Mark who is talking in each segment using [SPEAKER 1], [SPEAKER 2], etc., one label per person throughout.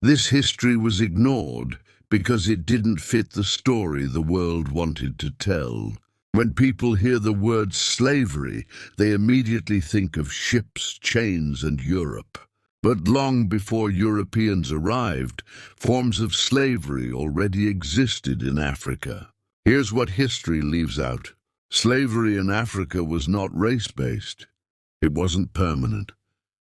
[SPEAKER 1] This history was ignored because it didn't fit the story the world wanted to tell. When people hear the word slavery, they immediately think of ships, chains, and Europe. But long before Europeans arrived, forms of slavery already existed in Africa. Here's what history leaves out. Slavery in Africa was not race-based. It wasn't permanent.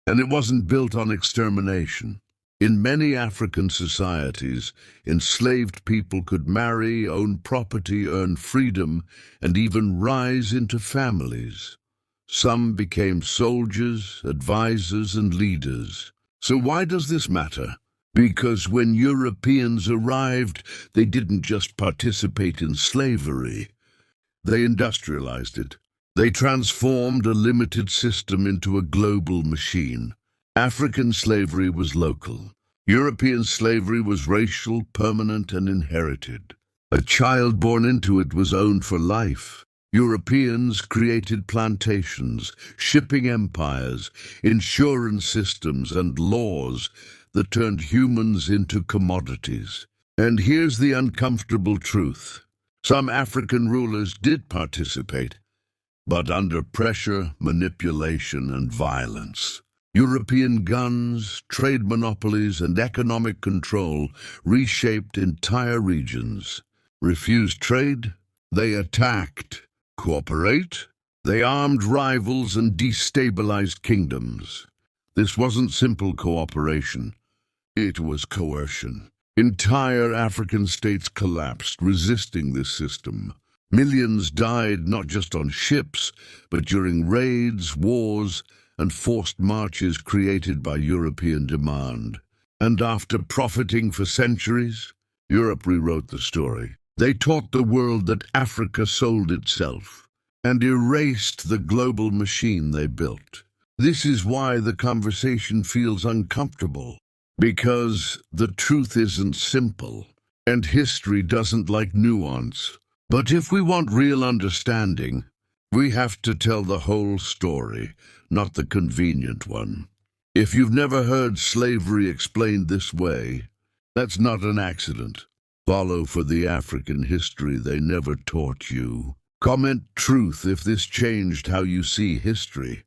[SPEAKER 1] And it wasn't built on extermination. In many African societies, enslaved people could marry, own property, earn freedom, and even rise into families. Some became soldiers, advisors, and leaders. So why does this matter? Because when Europeans arrived, they didn't just participate in slavery. They industrialized it. They transformed a limited system into a global machine. African slavery was local. European slavery was racial, permanent, and inherited. A child born into it was owned for life. Europeans created plantations, shipping empires, insurance systems, and laws that turned humans into commodities. And here's the uncomfortable truth. Some African rulers did participate, but under pressure, manipulation, and violence. European guns, trade monopolies, and economic control reshaped entire regions. Refused trade? They attacked. Cooperate? They armed rivals and destabilized kingdoms. This wasn't simple cooperation. It was coercion. Entire African states collapsed, resisting this system. Millions died not just on ships, but during raids, wars, and forced marches created by European demand. And after profiting for centuries, Europe rewrote the story. They taught the world that Africa sold itself and erased the global machine they built. This is why the conversation feels uncomfortable, because the truth isn't simple, and history doesn't like nuance. But if we want real understanding, we have to tell the whole story, not the convenient one. If you've never heard slavery explained this way, that's not an accident. Follow for the African history they never taught you. Comment truth if this changed how you see history.